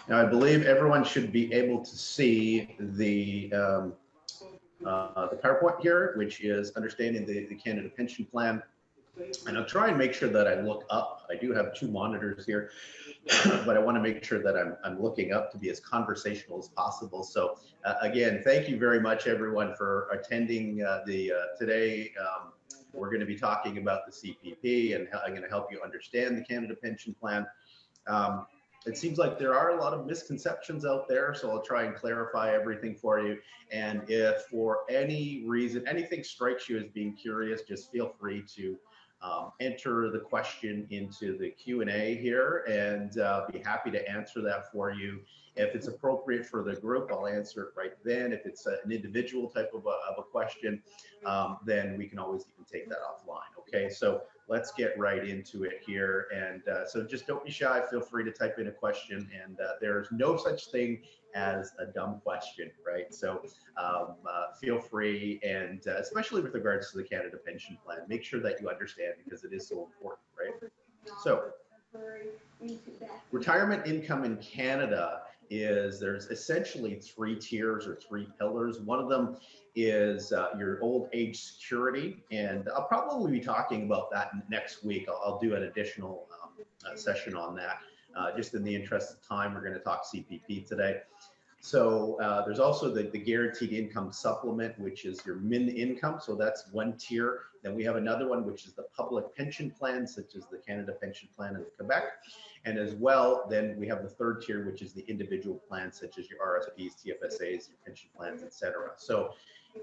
Now, I believe everyone should be able to see the PowerPoint here, which is understanding the Canada Pension Plan. And I'll try and make sure that I look up. I do have two monitors here, but I want to make sure that I'm looking up to be as conversational as possible. So again, thank you very much, everyone, for attending today. We're going to be talking about the CPP, and I'm going to help you understand the Canada Pension Plan. It seems like there are a lot of misconceptions out there, so I'll try and clarify everything for you. And if for any reason anything strikes you as being curious, just feel free to enter the question into the Q&A here, and be happy to answer that for you. If it's appropriate for the group, I'll answer it right then. If it's an individual type of a question, then we can always even take that offline. Okay, so let's get right into it here. And so just don't be shy. Feel free to type in a question, and there's no such thing as a dumb question, right? So feel free, and especially with regards to the Canada Pension Plan, make sure that you understand, because it is so important, right? So retirement income in Canada there's essentially three tiers or three pillars. One of them is your old age security, and I'll probably be talking about that next week. I'll do an additional session on that. Just in the interest of time, we're going to talk CPP today. So there's also the guaranteed income supplement, which is your min income. So that's one tier. Then we have another one, which is the public pension plan, such as the Canada Pension Plan in Quebec. And as well, then we have the third tier, which is the individual plans, such as your RSPs, TFSAs, your pension plans, etc. So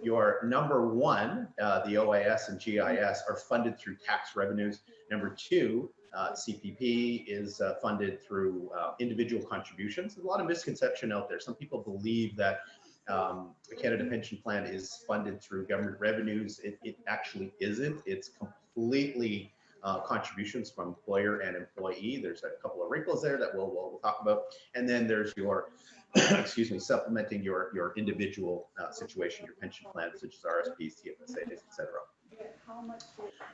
your number one, the OIS and GIS, are funded through tax revenues. Number two, CPP is funded through individual contributions. There's a lot of misconception out there. Some people believe that the Canada Pension Plan is funded through government revenues. It actually isn't. It's completely contributions from employer and employee. There's a couple of wrinkles there that we'll talk about. And then there's your, excuse me, supplementing your individual situation, your pension plan, such as RSPs, TFSAs, etc.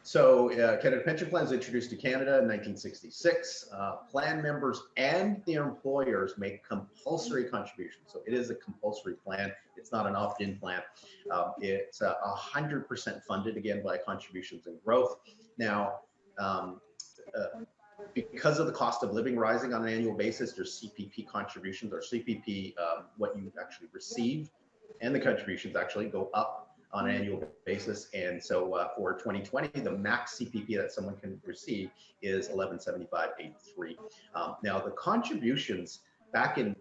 So Canada Pension Plan was introduced to Canada in 1966. Plan members and their employers make compulsory contributions. So it is a compulsory plan. It's not an opt-in plan. It's 100% funded, again, by contributions and growth. Now, because of the cost of living rising on an annual basis, your CPP contributions, or CPP, what you actually receive, and the contributions actually go up on an annual basis. And so for 2020, the max CPP that someone can receive is $1175.83. Now the contributions back in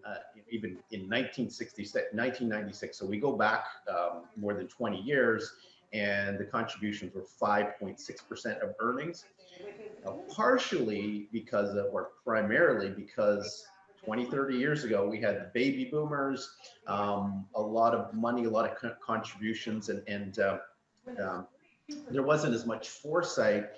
even in 1996, so we go back more than 20 years, and the contributions were 5.6% of earnings. Now, partially because of, or primarily because 20, 30 years ago, we had the baby boomers, a lot of money, a lot of contributions, and there wasn't as much foresight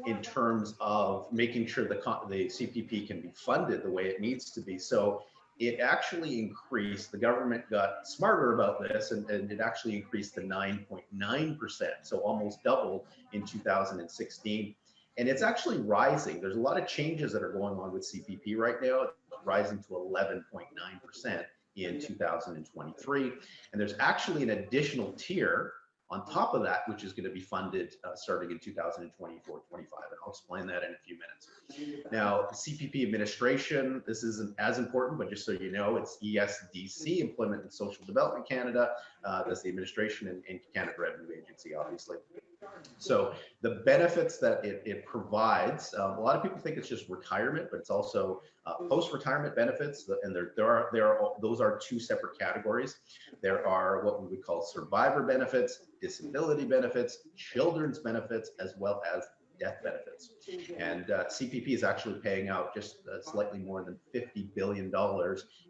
in terms of making sure the CPP can be funded the way it needs to be. So it actually increased, the government got smarter about this, and it actually increased to 9.9%, so almost doubled in 2016. And it's actually rising. There's a lot of changes that are going on with CPP right now. It's rising to 11.9% in 2023. And there's actually an additional tier on top of that, which is going to be funded starting in 2024, 25. And I'll explain that in a few minutes. Now, CPP administration, this isn't as important, but just so you know, it's ESDC, Employment and Social Development Canada. That's the administration, and Canada Revenue Agency, obviously. So the benefits that it provides, a lot of people think it's just retirement, but it's also post-retirement benefits, and those are two separate categories. There are what we would call survivor benefits, disability benefits, children's benefits, as well as death benefits. And CPP is actually paying out just slightly more than $50 billion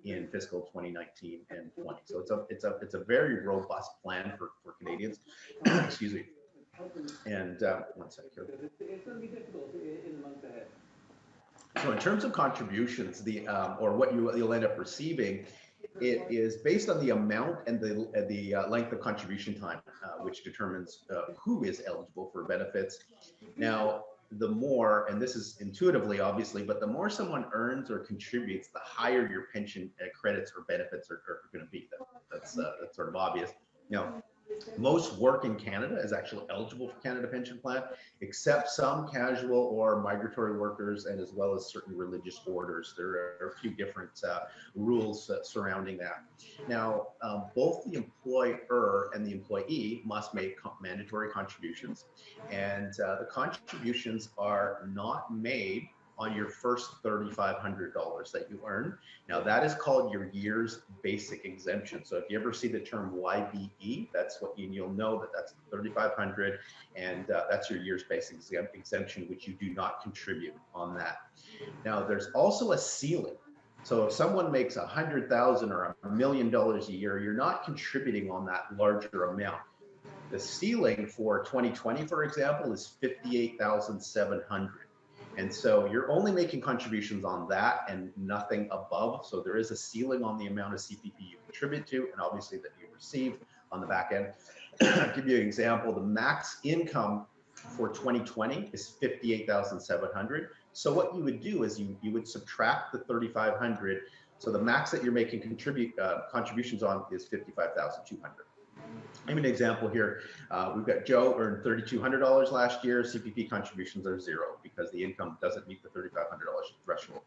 in fiscal 2019 and 20. So it's a very robust plan for Canadians. Excuse me. And one second here. It's going to be difficult in the months ahead. So in terms of contributions, or what you'll end up receiving, it is based on the amount and the length of contribution time, which determines who is eligible for benefits. Now, the more, and this is intuitively obviously, but the more someone earns or contributes, the higher your pension credits or benefits are going to be. That's sort of obvious. Now, most work in Canada is actually eligible for Canada Pension Plan, except some casual or migratory workers, and as well as certain religious orders. There are a few different rules surrounding that. Now, both the employer and the employee must make mandatory contributions, and the contributions are not made on your first $3,500 that you earn. Now that is called your year's basic exemption. So if you ever see the term YBE, that's what you'll know that that's 3,500, and that's your year's basic exemption, which you do not contribute on that. Now there's also a ceiling. So if someone makes $100,000 or $1 million a year, you're not contributing on that larger amount. The ceiling for 2020, for example, is 58,700. And so you're only making contributions on that and nothing above. So there is a ceiling on the amount of CPP you contribute to, and obviously that you receive on the back end. I'll give you an example. The max income for 2020 is 58,700. So what you would do is you would subtract the 3,500. So the max that you're making contributions on is 55,200. Give an example here. We've got Joe earned $3,200 last year. CPP contributions are zero because the income doesn't meet the $3,500 threshold.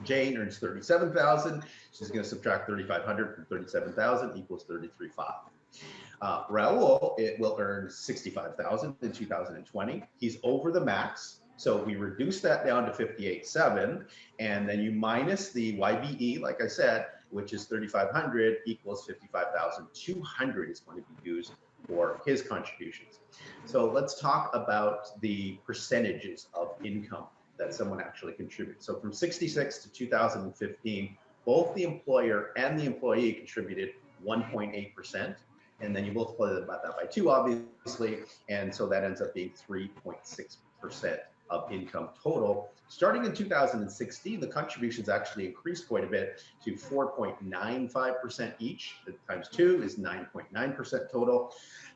Jane earns $37,000. She's going to subtract $3,500 from $37,000 equals $33,500. Raul will earn $65,000 in 2020. He's over the max. So we reduce that down to 58,700, and then you minus the YBE, like I said, which is 3,500 equals 55,200 is going to be used for his contributions. So let's talk about the percentages of income that someone actually contributes. So from 66 to 2015, both the employer and the employee contributed 1.8%. And then you multiply that by 2, obviously. And so that ends up being 3.6% of income total. Starting in 2016, the contributions actually increased quite a bit to 4.95% each. Times 2 is 9.9% total.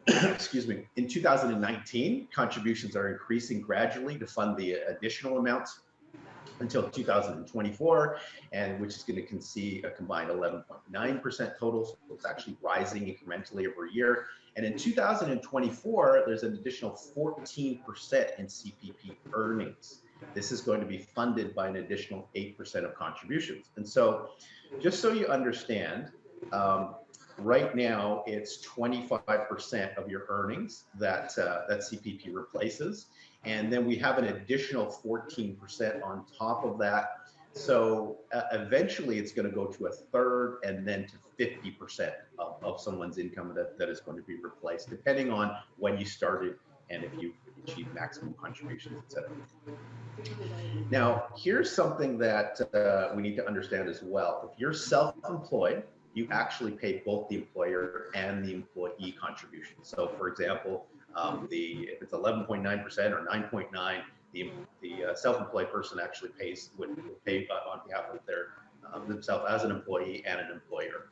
Excuse me. In 2019, contributions are increasing gradually to fund the additional amounts until 2024, and which is going to see a combined 11.9% total. So it's actually rising incrementally every year. And in 2024, there's an additional 14% in CPP earnings. This is going to be funded by an additional 8% of contributions. And so just so you understand, right now it's 25% of your earnings that CPP replaces. And then we have an additional 14% on top of that. So eventually it's going to go to a third and then to 50% of someone's income that is going to be replaced, depending on when you started and if you achieve maximum contributions, et cetera. Now, here's something that we need to understand as well. If you're self-employed, you actually pay both the employer and the employee contributions. So for example, if it's 11.9% or 9.9%, the self-employed person actually would pay on behalf of themselves as an employee and an employer.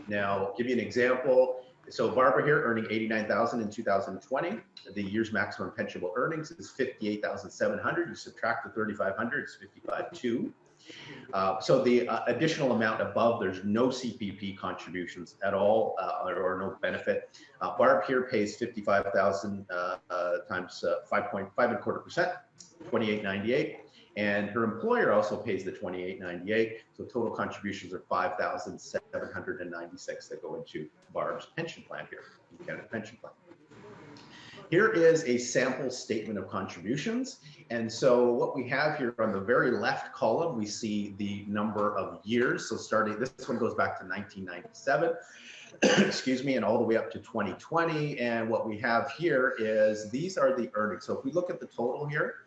Now, I'll give you an example. So Barbara here earning $89,000 in 2020. The year's maximum pensionable earnings is $58,700. You subtract the $3,500, it's $55,200. So the additional amount above, there's no CPP contributions at all, or no benefit. Barb here pays 55,000 times 5.25%, 28.98, and her employer also pays the 28.98. So total contributions are 5,796 that go into Barb's pension plan here, Canada Pension Plan. Here is a sample statement of contributions. And so what we have here on the very left column, we see the number of years. So starting, this one goes back to 1997, excuse me, and all the way up to 2020. And what we have here is, these are the earnings. So if we look at the total here,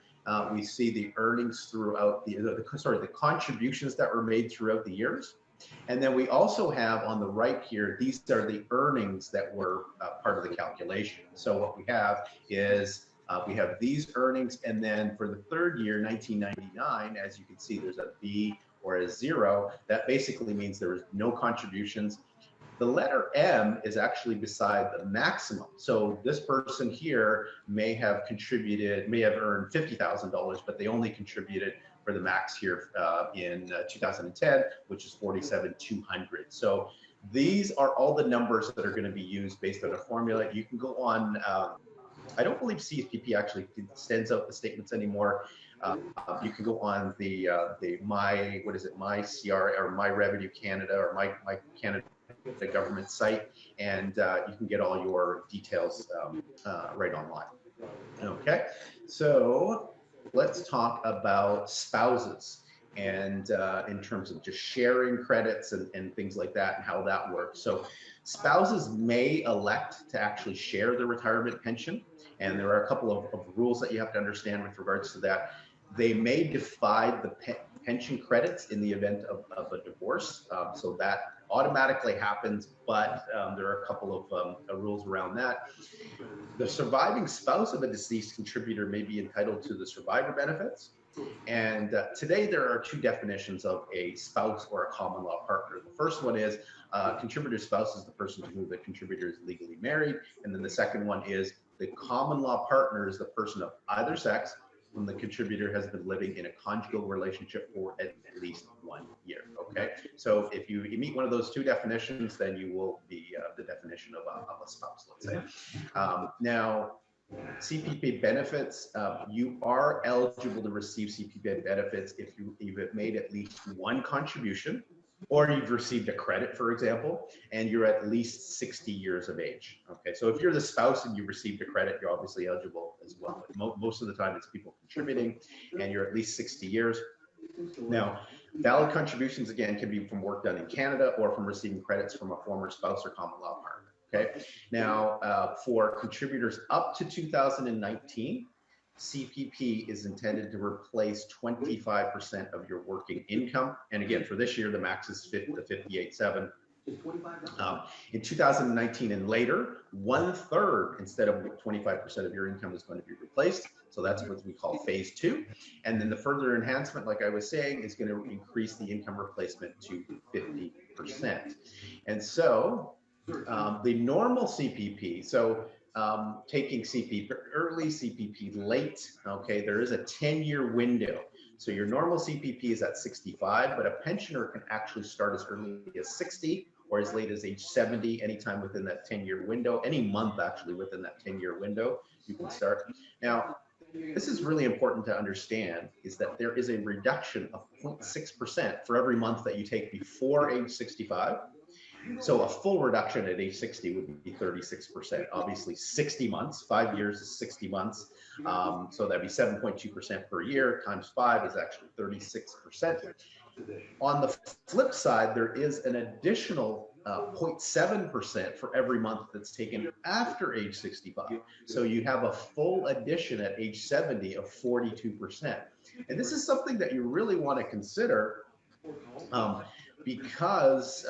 we see the earnings throughout the contributions that were made throughout the years. And then we also have on the right here, these are the earnings that were part of the calculation. So what we have is we have these earnings, and then for the third year, 1999, as you can see, there's a B or a 0. That basically means there was no contributions. The letter M is actually beside the maximum. So this person here may have contributed, may have earned $50,000, but they only contributed for the max here in 2010, which is 47,200. So these are all the numbers that are going to be used based on a formula. You can go on. I don't believe CPP actually sends out the statements anymore. You can go on the my, what is it, my CR or my Revenue Canada or my Canada government site, and you can get all your details right online. Okay, so let's talk about spouses and in terms of just sharing credits and things like that and how that works. So spouses may elect to actually share their retirement pension, and there are a couple of rules that you have to understand with regards to that. They may divide the pension credits in the event of a divorce, so that automatically happens, but there are a couple of rules around that. The surviving spouse of a deceased contributor may be entitled to the survivor benefits. And today there are two definitions of a spouse or a common law partner. The first one is contributor spouse is the person to whom the contributor is legally married. And then the second one is the common law partner is the person of either sex whom the contributor has been living in a conjugal relationship for at least 1 year. Okay, so if you meet one of those two definitions, then you will be the definition of a spouse, let's say. Now, CPP benefits, you are eligible to receive CPP benefits if you've made at least one contribution, or you've received a credit, for example, and you're at least 60 years of age. Okay, so if you're the spouse and you received a credit, you're obviously eligible as well. But most of the time, it's people contributing, and you're at least 60 years. Now, valid contributions, again, can be from work done in Canada or from receiving credits from a former spouse or common law partner. Okay, now for contributors up to 2019, CPP is intended to replace 25% of your working income. And again, for this year, the max is 58.7. In 2019 and later, 1/3 instead of 25% of your income is going to be replaced. So that's what we call phase 2. And then the further enhancement, like I was saying, is going to increase the income replacement to 50%. And so the normal CPP, so taking CPP early, CPP late, okay, there is a 10-year window. So your normal CPP is at 65, but a pensioner can actually start as early as 60 or as late as age 70, anytime within that 10-year window, any month actually within that 10-year window, you can start. Now, this is really important to understand, is that there is a reduction of 0.6% for every month that you take before age 65. So a full reduction at age 60 would be 36%. Obviously 60 months, 5 years is 60 months. So that'd be 7.2% per year times 5 is actually 36%. On the flip side, there is an additional 0.7% for every month that's taken after age 65. So you have a full addition at age 70 of 42%. And this is something that you really want to consider because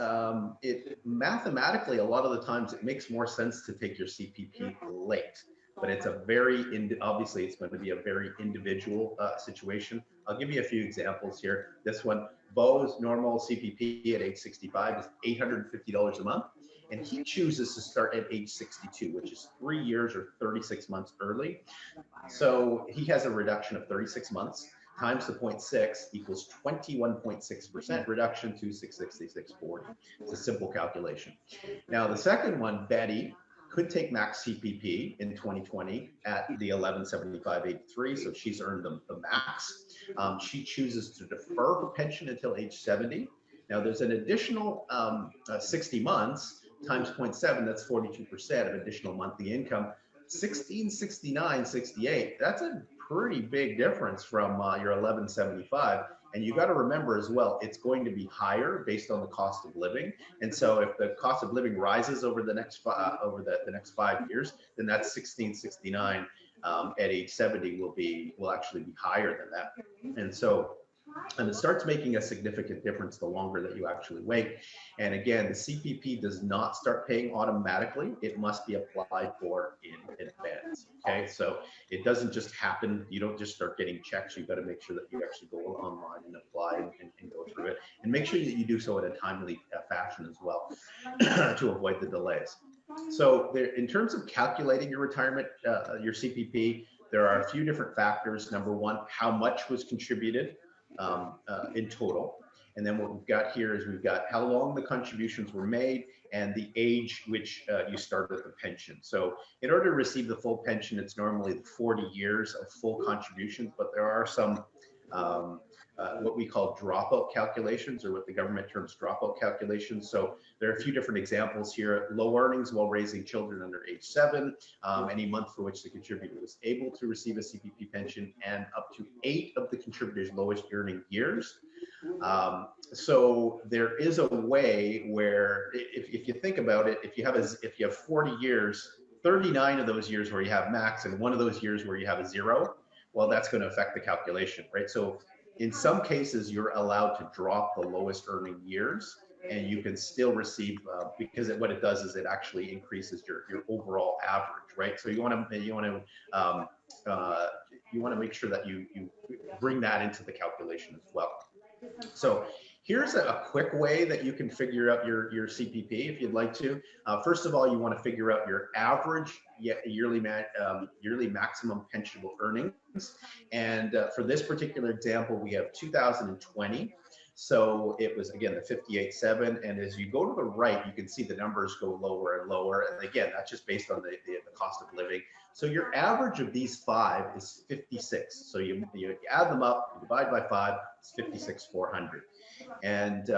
it mathematically, a lot of the times it makes more sense to take your CPP late, but it's a very, obviously it's going to be a very individual situation. I'll give you a few examples here. This one, Bo's normal CPP at age 65 is $850 a month, and he chooses to start at age 62, which is 3 years or 36 months early. So he has a reduction of 36 months times the 0.6 equals 21.6% reduction to 666.40. It's a simple calculation. Now, the second one, Betty, could take max CPP in 2020 at the 1175.83, so she's earned the max. She chooses to defer her pension until age 70. Now, there's an additional 60 months times 0.7, that's 42% of additional monthly income. 1669.68, that's a pretty big difference from your 1175. And you got to remember as well, it's going to be higher based on the cost of living. And so if the cost of living rises over the next the next 5 years, then that 1669 at age 70 will actually be higher than that. And so it starts making a significant difference the longer that you actually wait. And again, the CPP does not start paying automatically. It must be applied for in advance. Okay, so it doesn't just happen. You don't just start getting checks. You've got to make sure that you actually go online and apply and go through it, and make sure that you do so in a timely fashion as well to avoid the delays. So there, in terms of calculating your retirement, your CPP, there are a few different factors. Number one, how much was contributed in total. And then what we've got here is we've got how long the contributions were made and the age which you started the pension. So in order to receive the full pension, it's normally 40 years of full contributions, but there are some what we call dropout calculations, or what the government terms dropout calculations. So there are a few different examples here. Low earnings while raising children under age 7, any month for which the contributor was able to receive a CPP pension, and up to 8 of the contributor's lowest earning years. So there is a way where, if you think about it, if you have 40 years, 39 of those years where you have max and 1 of those years where you have a 0, well, that's going to affect the calculation, right? So in some cases, you're allowed to drop the lowest earning years, and you can still receive because what it does is it actually increases your overall average, right? So you want to make sure that you bring that into the calculation as well. So here's a quick way that you can figure out your CPP if you'd like to. First of all, you want to figure out your average yearly maximum pensionable earnings. And for this particular example, we have 2020. So it was, again, the 58.7. And as you go to the right, you can see the numbers go lower and lower. And again, that's just based on the cost of living. So your average of these 5 is 56. So you add them up, you divide by 5, it's 56,400. And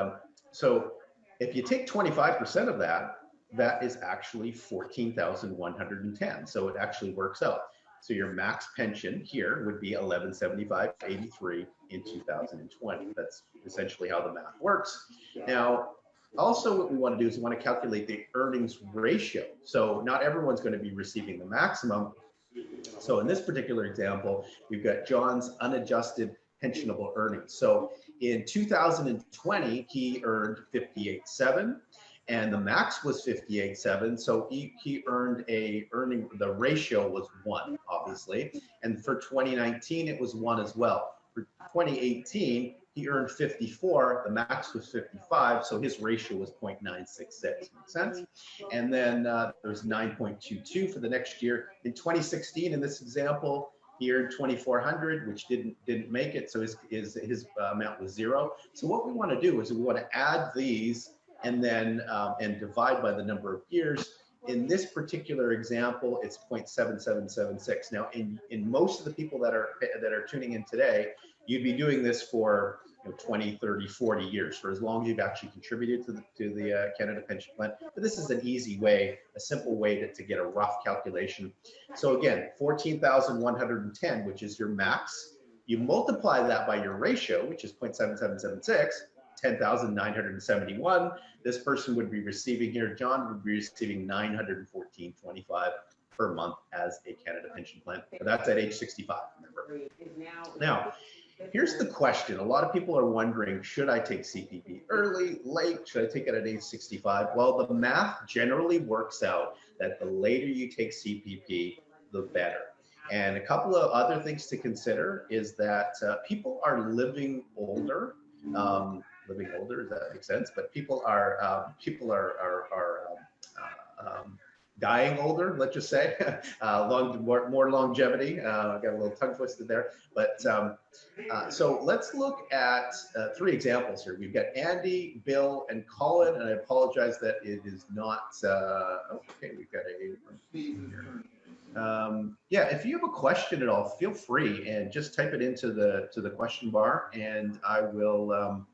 so if you take 25% of that, that is actually 14,110. So it actually works out. So your max pension here would be 1175.83 in 2020. That's essentially how the math works. Now, also what we want to do is we want to calculate the earnings ratio. So not everyone's going to be receiving the maximum. So in this particular example, we've got John's unadjusted pensionable earnings. So in 2020, he earned 58.7. And the max was 58.7, so he earned the ratio was 1, obviously. And for 2019, it was 1 as well. For 2018, he earned 54, the max was 55, so his ratio was 0.966, makes sense? And then there's 9.22 for the next year. In 2016, in this example, he earned 2,400, which didn't make it, so his amount was 0. So what we want to do is we want to add these and then and divide by the number of years. In this particular example, it's 0.7776. Now, in most of the people that are tuning in today, you'd be doing this for 20, 30, 40 years, for as long as you've actually contributed to the Canada Pension Plan. But this is an easy way, a simple way to get a rough calculation. So again, 14,110, which is your max. You multiply that by your ratio, which is 0.7776. 10,971. This person would be receiving here, John would be receiving 914.25 per month as a Canada Pension Plan. But that's at age 65, remember. Now, here's the question. A lot of people are wondering, should I take CPP early, late? Should I take it at age 65? Well, the math generally works out that the later you take CPP, the better. And a couple of other things to consider is that people are living older. Living older, does that make sense? But people are dying older, let's just say, more longevity. Got a little tongue twisted there. But so let's look at 3 examples here. We've got Andy, Bill, and Colin, and I apologize that it is not, okay, we've got yeah, if you have a question at all, feel free and just type it into the question bar, and I will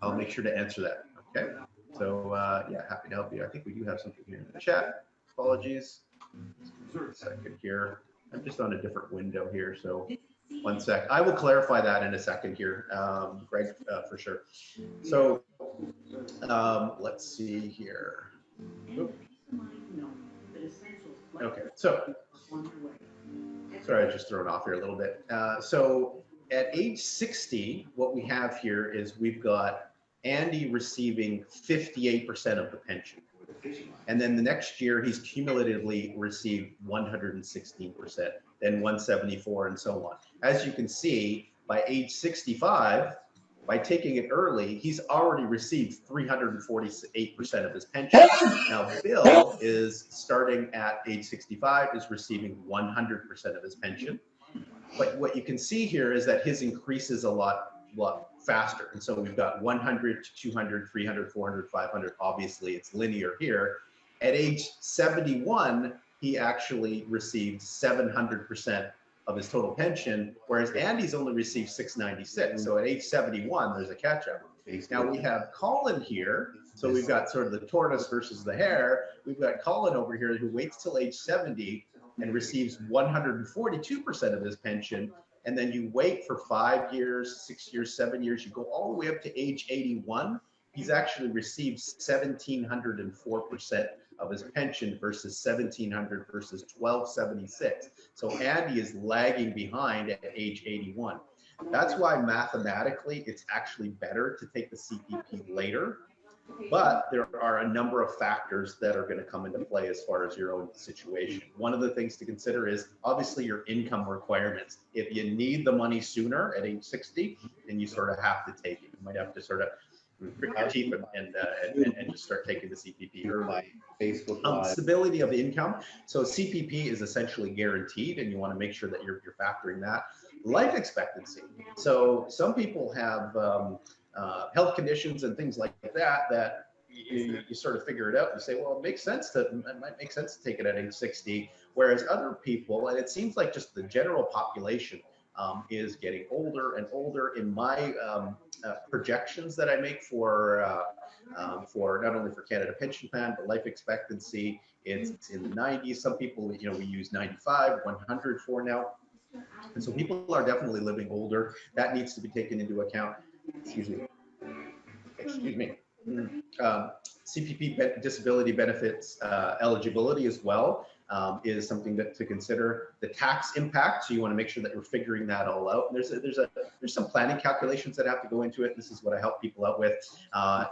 I'll make sure to answer that. Okay. So yeah, happy to help you. I think we do have something here in the chat. Apologies. A second here. I'm just on a different window here, so 1 sec. I will clarify that in a second here, Greg, for sure. So let's see here. Oop. Okay, so sorry, I was just thrown off here a little bit. So at age 60, what we have here is we've got Andy receiving 58% of the pension. And then the next year, he's cumulatively received 116%, then 174, and so on. As you can see, by age 65, By taking it early, he's already received 348% of his pension. Now, Bill is starting at age 65, is receiving 100% of his pension. But what you can see here is that his increase is a lot faster. And so we've got 100 to 200, 300, 400, 500. Obviously, it's linear here. At age 71, he actually received 700% of his total pension, whereas Andy's only received 696. So at age 71, there's a catch up. Now we have Colin here. So we've got sort of the tortoise versus the hare. We've got Colin over here who waits till age 70 and receives 142% of his pension. And then you wait for 5 years, 6 years, 7 years, you go all the way up to age 81. He's actually received 1,704% of his pension versus 1,700 versus 1,276. So Andy is lagging behind at age 81. That's why mathematically it's actually better to take the CPP later. But there are a number of factors that are going to come into play as far as your own situation. One of the things to consider is obviously your income requirements. If you need the money sooner at age 60, then you sort of have to take it. You might have to sort of grit your teeth and just start taking the CPP early. Stability of income. So CPP is essentially guaranteed, and you want to make sure that you're factoring that. Life expectancy. So some people have health conditions and things like that you sort of figure it out and say, well, it might make sense to take it at age 60, whereas other people, and it seems like just the general population is getting older and older. In my projections that I make for not only for Canada Pension Plan, but life expectancy, it's in the 90s. Some people, we use 95, 100 for now. And so people are definitely living older. That needs to be taken into account. Excuse me. CPP disability benefits eligibility as well is something to consider. The tax impact, so you want to make sure that you're figuring that all out. And there's some planning calculations that have to go into it. This is what I help people out with.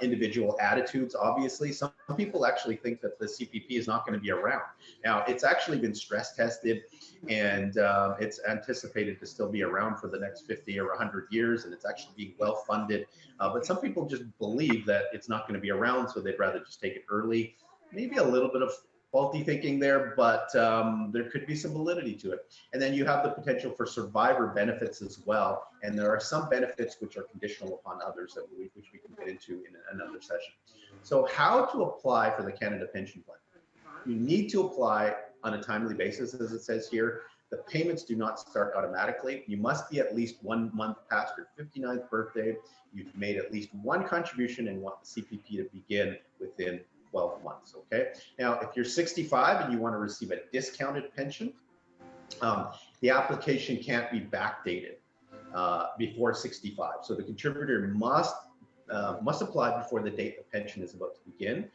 Individual attitudes, obviously. Some people actually think that the CPP is not going to be around. Now, it's actually been stress tested, and it's anticipated to still be around for the next 50 or 100 years, and it's actually being well funded. But some people just believe that it's not going to be around, so they'd rather just take it early. Maybe a little bit of faulty thinking there, but there could be some validity to it. And then you have the potential for survivor benefits as well. And there are some benefits which are conditional upon others which we can get into in another session. So how to apply for the Canada Pension Plan? You need to apply on a timely basis, as it says here. The payments do not start automatically. You must be at least 1 month past your 59th birthday. You've made at least one contribution and want the CPP to begin within 12 months, okay? Now, if you're 65 and you want to receive a discounted pension, the application can't be backdated before 65. So the contributor must apply before the date the pension is about to begin.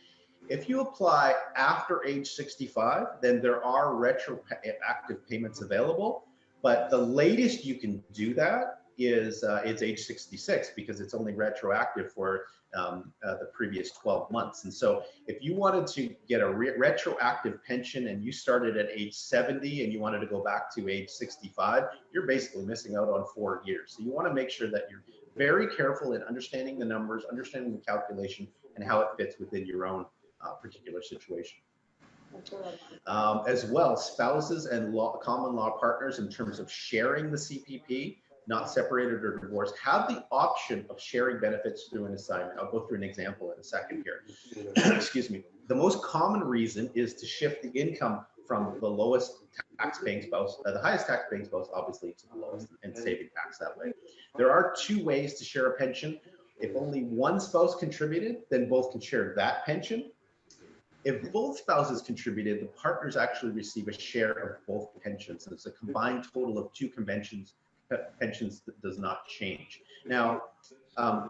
If you apply after age 65, then there are retroactive payments available, but the latest you can do that is it's age 66 because it's only retroactive for the previous 12 months. And so if you wanted to get a retroactive pension and you started at age 70 and you wanted to go back to age 65, you're basically missing out on 4 years. So you want to make sure that you're very careful in understanding the numbers, understanding the calculation, and how it fits within your own particular situation. As well, spouses and common law partners, in terms of sharing the CPP, not separated or divorced, have the option of sharing benefits through an assignment. I'll go through an example in a second here. Excuse me. The most common reason is to shift the income from the lowest tax-paying spouse, the highest tax-paying spouse, obviously, to the lowest, and saving tax that way. There are 2 ways to share a pension. If only one spouse contributed, then both can share that pension. If both spouses contributed, the partners actually receive a share of both pensions. So it's a combined total of 2 pensions that does not change. Now,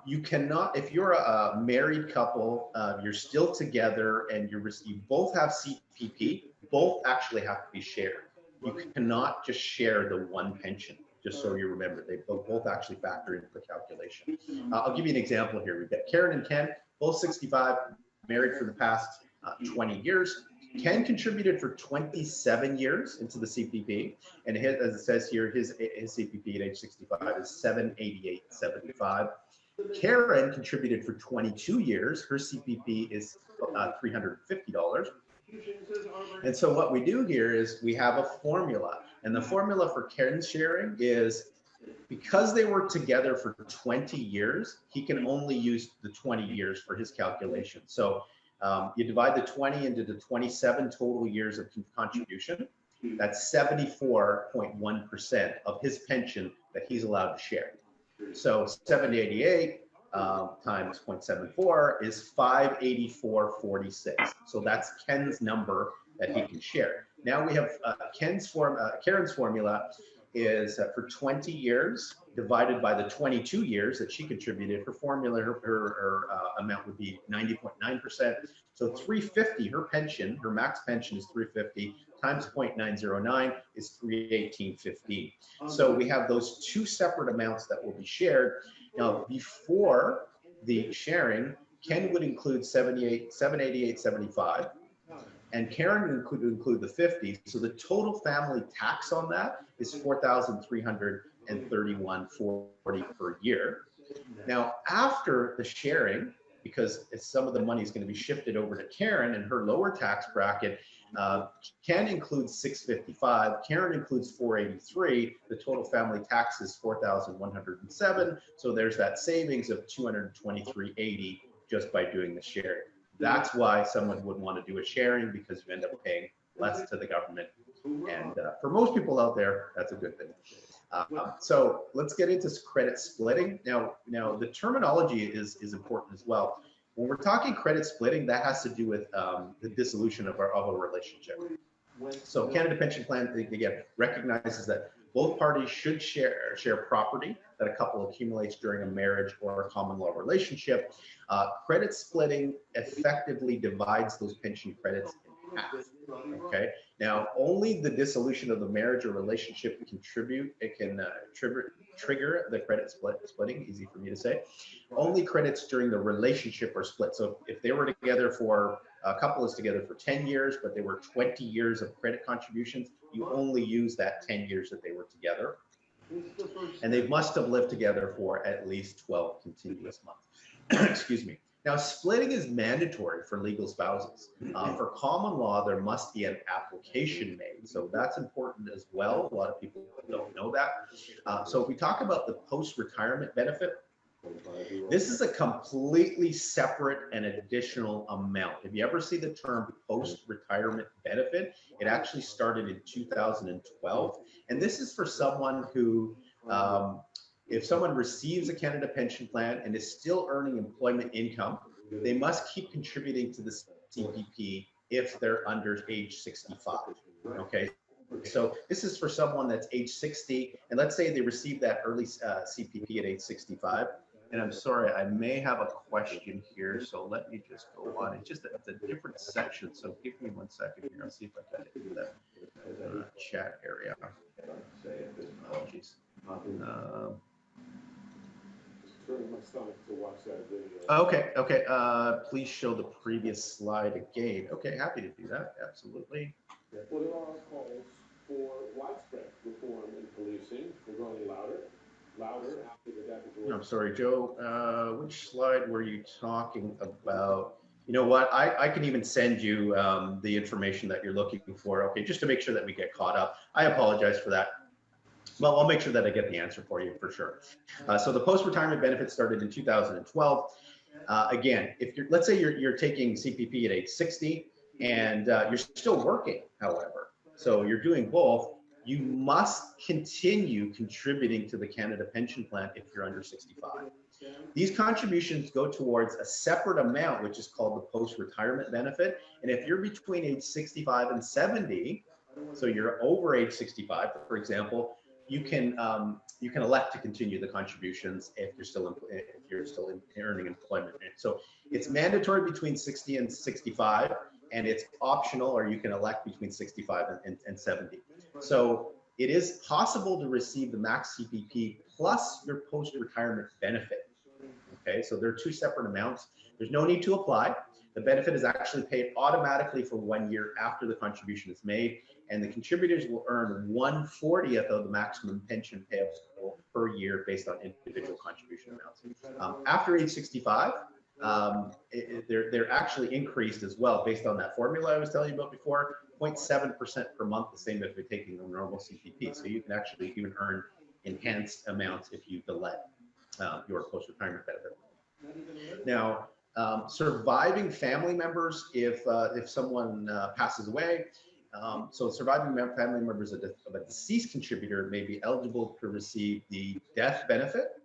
you cannot, if you're a married couple, you're still together and you both have CPP, both actually have to be shared. You cannot just share the one pension, just so you remember. They both actually factor into the calculation. I'll give you an example here. We've got Karen and Ken, both 65, married for the past 20 years. Ken contributed for 27 years into the CPP, and as it says here, his CPP at age 65 is $788.75. Karen contributed for 22 years. Her CPP is $350. And so what we do here is we have a formula. And the formula for Karen's sharing is because they were together for 20 years, he can only use the 20 years for his calculation. So you divide the 20 into the 27 total years of contribution. That's 74.1% of his pension that he's allowed to share. So 788 times 0.74 is 584.46. So that's Ken's number that he can share. Now we have Karen's formula is for 20 years divided by the 22 years that she contributed. Her formula, her amount would be 90.9%. So 350, her pension, her max pension is 350 times 0.909 is 318.15. So we have those two separate amounts that will be shared. Now, before the sharing, Ken would include 788.75. And Karen would include the 50. So the total family tax on that is $4,331.40 per year. Now, after the sharing, because some of the money is going to be shifted over to Karen and her lower tax bracket, Ken includes 655, Karen includes 483. The total family tax is 4,107. So there's that savings of 223.80 just by doing the sharing. That's why someone would want to do a sharing, because you end up paying less to the government. And for most people out there, that's a good thing. So let's get into credit splitting. Now the terminology is important as well. When we're talking credit splitting, that has to do with the dissolution of a relationship. So Canada Pension Plan, again, recognizes that both parties should share property that a couple accumulates during a marriage or a common law relationship. Credit splitting effectively divides those pension credits in half. Okay. Now, only the dissolution of the marriage or relationship can trigger the credit splitting. Easy for me to say. Only credits during the relationship are split. So if they were together for a couple is together for 10 years, but there were 20 years of credit contributions, you only use that 10 years that they were together. And they must have lived together for at least 12 continuous months. Excuse me. Now, splitting is mandatory for legal spouses. For common law, there must be an application made. So that's important as well. A lot of people don't know that. So if we talk about the post-retirement benefit, this is a completely separate and additional amount. If you ever see the term post-retirement benefit, it actually started in 2012. And this is for someone who, if someone receives a Canada Pension Plan and is still earning employment income, they must keep contributing to the CPP if they're under age 65. Okay. So this is for someone that's age 60, and let's say they received that early CPP at age 65. And I'm sorry, I may have a question here, so let me just go on. It's just it's a different section, so give me 1 second here. I'll see if I can get to that chat area. Apologies. Okay. Please show the previous slide again. Okay, happy to do that. Absolutely. Well, there are calls for widespread reform in policing. They're growing louder after the death of. I'm sorry, Joe. Which slide were you talking about? You know what? I can even send you the information that you're looking for. Okay, just to make sure that we get caught up. I apologize for that. Well, I'll make sure that I get the answer for you for sure. So the post-retirement benefit started in 2012. Again, if let's say you're taking CPP at age 60 and you're still working, however, so you're doing both, you must continue contributing to the Canada Pension Plan if you're under 65. These contributions go towards a separate amount, which is called the post-retirement benefit. And if you're between age 65 and 70, so you're over age 65, for example, you can elect to continue the contributions if you're still earning employment. So it's mandatory between 60 and 65, and it's optional, or you can elect between 65 and 70. So it is possible to receive the max CPP plus your post-retirement benefit. Okay, so there are two separate amounts. There's no need to apply. The benefit is actually paid automatically for 1 year after the contribution is made, and the contributors will earn 1/40 of the maximum pension per year based on individual contribution amounts. After age 65, they're actually increased as well based on that formula I was telling you about before, 0.7% per month, the same if you're taking the normal CPP. So you can actually even earn enhanced amounts if you delay your post-retirement benefit. Now, surviving family members, if someone passes away, so surviving family members of a deceased contributor may be eligible to receive the death benefit,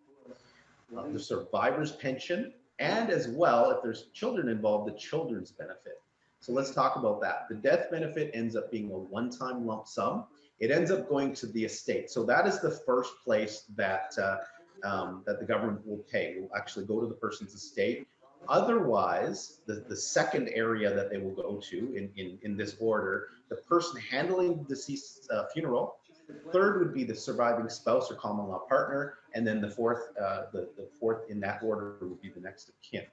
the survivor's pension, and as well, if there's children involved, the children's benefit. So let's talk about that. The death benefit ends up being a one-time lump sum. It ends up going to the estate. So that is the first place that that the government will pay. It will actually go to the person's estate. Otherwise, the second area that they will go to in this order, the person handling the deceased funeral. Third would be the surviving spouse or common law partner, and then the fourth in that order would be the next of kin.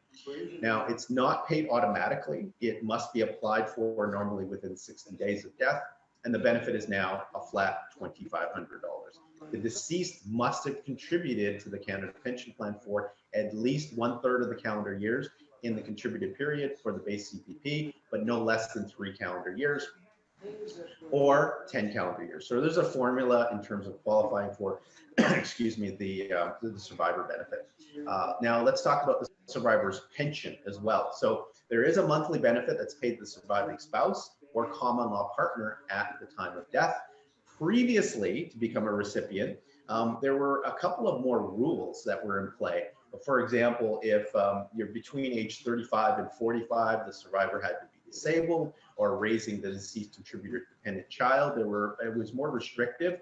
Now, it's not paid automatically. It must be applied for normally within 60 days of death, and the benefit is now a flat $2,500. The deceased must have contributed to the Canada Pension Plan for at least 1/3 of the calendar years in the contributed period for the base CPP, but no less than 3 calendar years or 10 calendar years. So there's a formula in terms of qualifying for, excuse me, the survivor benefit. Now let's talk about the survivor's pension as well. So there is a monthly benefit that's paid to the surviving spouse or common law partner at the time of death. Previously, to become a recipient, there were a couple of more rules that were in play. For example, if you're between age 35 and 45, the survivor had to be disabled or raising the deceased contributor dependent child. It was more restrictive.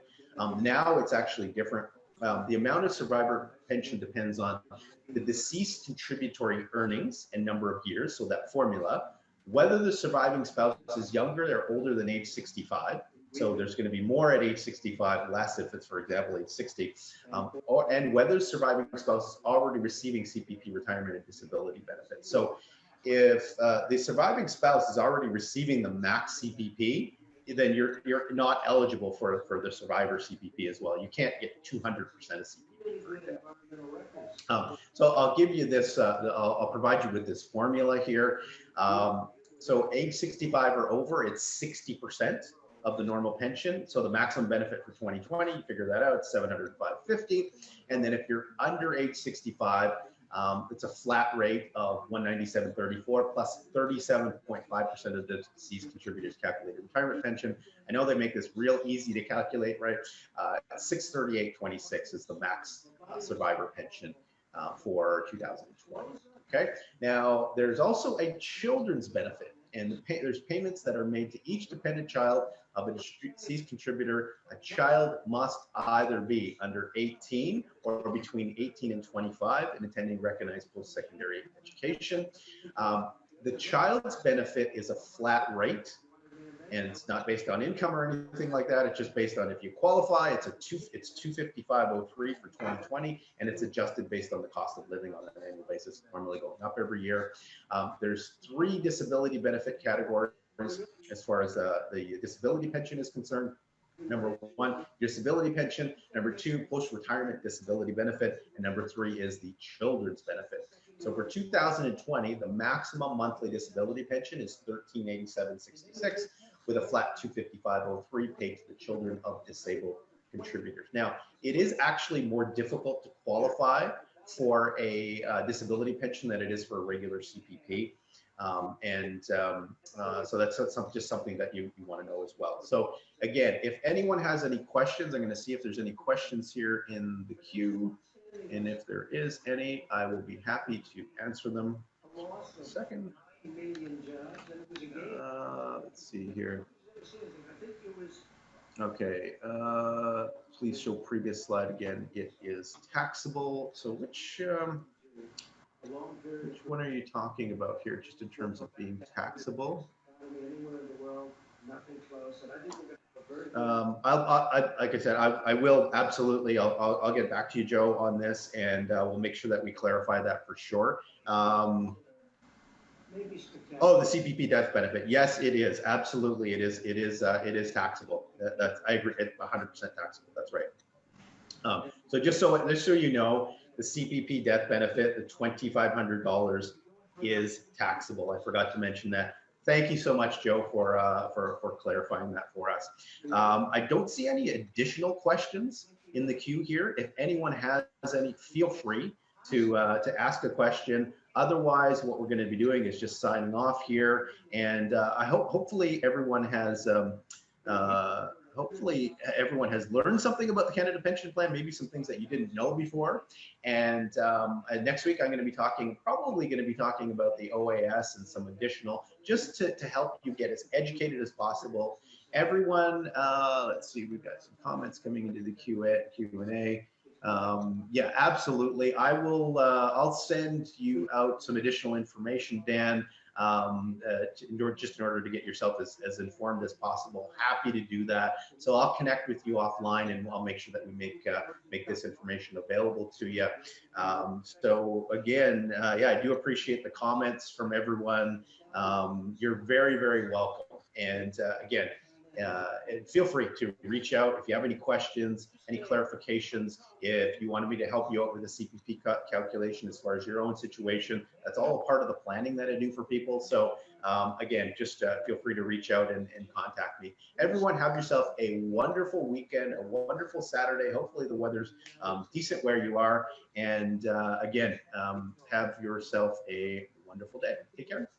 Now it's actually different. The amount of survivor pension depends on the deceased contributory earnings and number of years, so that formula, whether the surviving spouse is younger or older than age 65. So there's going to be more at age 65, less if it's, for example, age 60, and whether surviving spouse is already receiving CPP retirement and disability benefits. So if the surviving spouse is already receiving the max CPP, then you're not eligible for the survivor CPP as well. You can't get 200% of CPP, for example. So I'll give you this, I'll provide you with this formula here. So age 65 or over, it's 60% of the normal pension. So the maximum benefit for 2020, you figure that out, it's $705.50. And then if you're under age 65, it's a flat rate of $197.34 plus 37.5% of the deceased contributors calculated retirement pension. I know they make this real easy to calculate, right? $638.26 is the max survivor pension for 2020. Okay. Now there's also a children's benefit, and there's payments that are made to each dependent child of a deceased contributor. A child must either be under 18 or between 18 and 25 and attending recognized post-secondary education. The child's benefit is a flat rate, and it's not based on income or anything like that. It's just based on if you qualify. It's $255.03 for 2020, and it's adjusted based on the cost of living on an annual basis, normally going up every year. There's 3 disability benefit categories as far as the disability pension is concerned. Number 1, disability pension. Number 2, post-retirement disability benefit. And number 3 is the children's benefit. So for 2020, the maximum monthly disability pension is $1,387.66 with a flat $255.03 paid to the children of disabled contributors. Now, it is actually more difficult to qualify for a disability pension than it is for a regular CPP. So that's just something that you want to know as well. So again, if anyone has any questions, I'm going to see if there's any questions here in the queue. And if there is any, I will be happy to answer them. A second. Let's see here. Okay. Please show previous slide again. It is taxable. So which one are you talking about here, just in terms of being taxable? Like I said, I will absolutely. I'll get back to you, Joe, on this, and we'll make sure that we clarify that for sure. Oh, the CPP death benefit. Yes, it is. Absolutely, it is. It is taxable. I agree. It's 100% taxable. That's right. So just so you know, the CPP death benefit, the $2,500 is taxable. I forgot to mention that. Thank you so much, Joe, for clarifying that for us. I don't see any additional questions in the queue here. If anyone has any, feel free to ask a question. Otherwise, what we're going to be doing is just signing off here, and I hopefully everyone has. Hopefully everyone has learned something about the Canada Pension Plan, maybe some things that you didn't know before. And next week, I'm going to be probably going to be talking about the OAS and some additional, just to help you get as educated as possible. Everyone, let's see, we've got some comments coming into the Q&A. Yeah, absolutely. I'll send you out some additional information, Dan, just in order to get yourself as informed as possible. Happy to do that. So I'll connect with you offline, and I'll make sure that we make this information available to you. So again, yeah, I do appreciate the comments from everyone. You're very, very welcome. And again, and feel free to reach out if you have any questions, any clarifications. If you wanted me to help you out with the CPP calculation as far as your own situation, that's all a part of the planning that I do for people. So again, just feel free to reach out and contact me. Everyone, have yourself a wonderful weekend, a wonderful Saturday. Hopefully the weather's decent where you are. And again, have yourself a wonderful day. Take care.